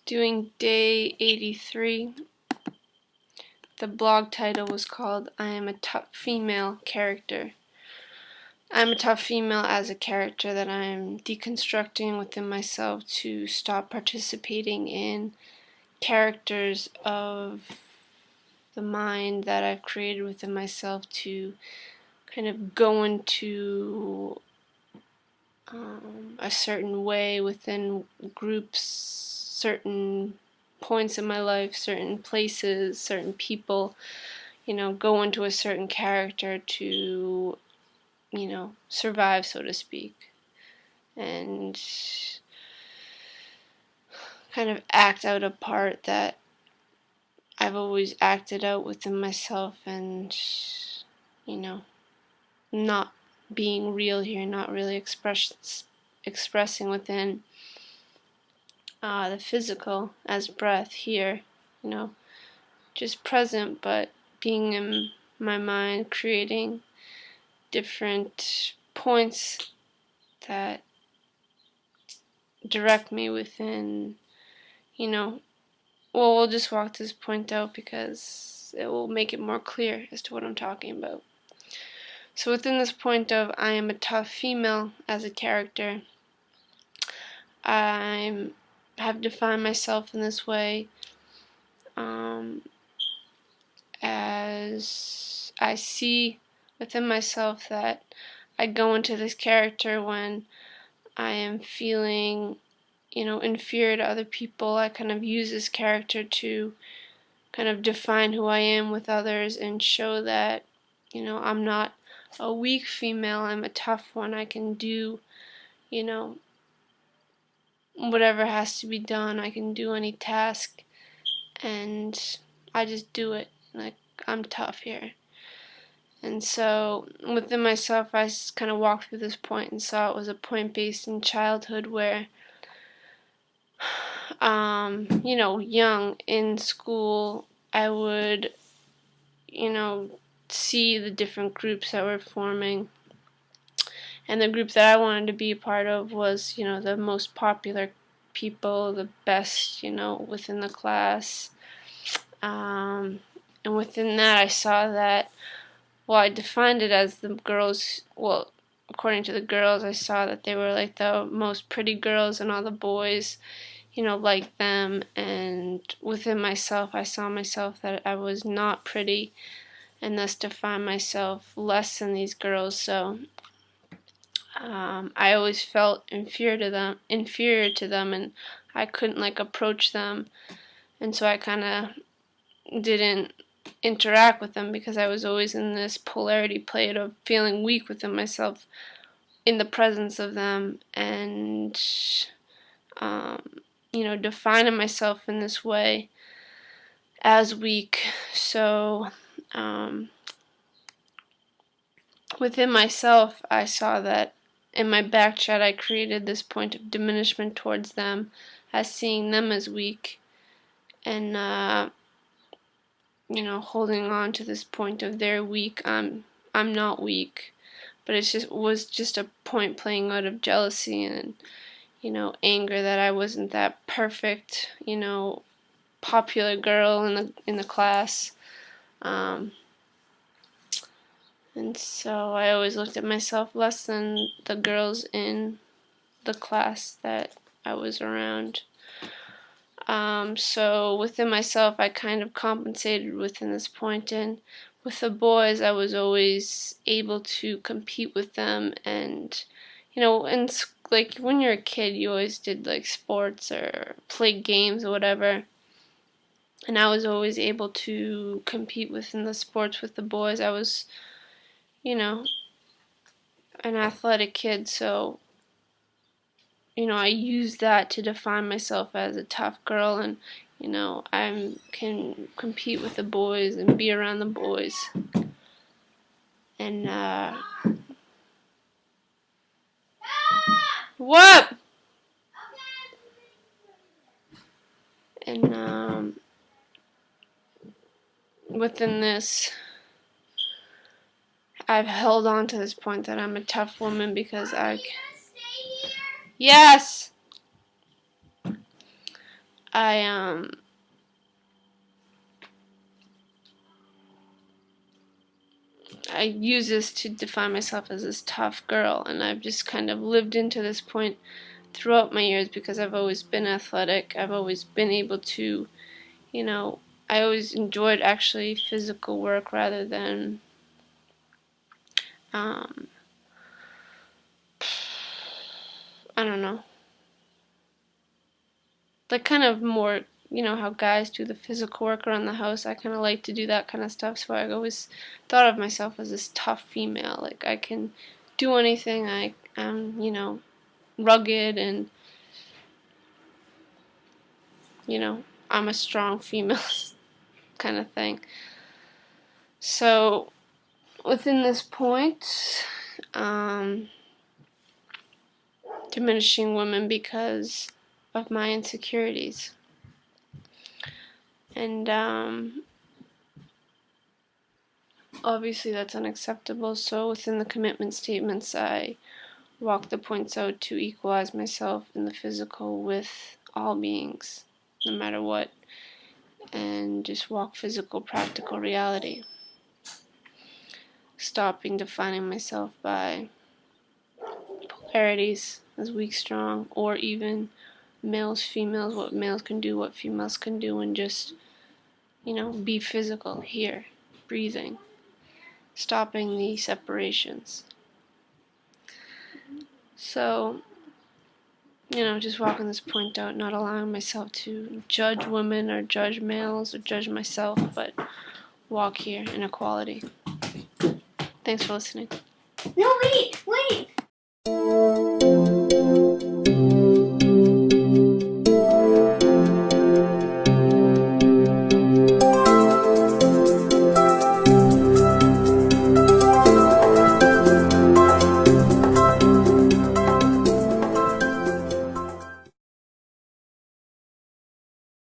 doing day 83. The blog title was called I Am a Tough Female Character. I'm a tough female as a character that I'm deconstructing within myself to stop participating in characters of the mind that I've created within myself to kind of go into a certain way within groups, certain points in my life, certain places, certain people, go into a certain character to, survive, so to speak, and kind of act out a part that I've always acted out within myself, and, not being real here, not really expressing within the physical as breath here, just present, but being in my mind, creating different points that direct me within, we'll just walk this point out because it will make it more clear as to what I'm talking about. So within this point of I am a tough female as a character, I have defined myself in this way as I see within myself that I go into this character when I am feeling, inferior to other people. I kind of use this character to kind of define who I am with others and show that, I'm not a weak female, I'm a tough one. I can do, whatever has to be done. I can do any task, and I just do it. Like, I'm tough here. And so within myself, I kind of walked through this point and saw it was a point based in childhood where, young in school, I would, see the different groups that were forming. And the group that I wanted to be a part of was, the most popular people, the best, within the class. And within that, I saw that, I defined it as the girls, according to the girls, I saw that they were like the most pretty girls, and all the boys, like them. And within myself, I saw myself that I was not pretty, and thus defined myself less than these girls. So I always felt inferior to them, and I couldn't approach them, and so I kind of didn't interact with them because I was always in this polarity plate of feeling weak within myself in the presence of them, and defining myself in this way as weak. So within myself, I saw that in my back chat I created this point of diminishment towards them, as seeing them as weak, and holding on to this point of they're weak. I'm not weak, but it was just a point playing out of jealousy and anger that I wasn't that perfect, popular girl in the class. And so I always looked at myself less than the girls in the class that I was around. So within myself, I kind of compensated within this point, and with the boys, I was always able to compete with them. And and like when you're a kid, you always did like sports or play games or whatever, and I was always able to compete within the sports with the boys. I was, an athletic kid, so I used that to define myself as a tough girl, and I can compete with the boys and be around the boys. And what? And within this, I've held on to this point that I'm a tough woman because yes. I use this to define myself as this tough girl, and I've just kind of lived into this point throughout my years because I've always been athletic. I've always been able to, you know, I always enjoyed actually physical work rather than I don't know, like kind of more, you know, how guys do the physical work around the house. I kind of like to do that kind of stuff, so I always thought of myself as this tough female. Like, I can do anything. I'm, you know, rugged, and, you know, I'm a strong female kind of thing. So within this point, diminishing women because of my insecurities. And obviously that's unacceptable, so within the commitment statements I walk the points out to equalize myself in the physical with all beings, no matter what, and just walk physical, practical reality. Stopping defining myself by polarities as weak, strong, or even males, females, what males can do, what females can do, and just, you know, be physical here, breathing, stopping the separations. So, you know, just walking this point out, not allowing myself to judge women or judge males or judge myself, but walk here in equality. Thanks for listening. No, wait!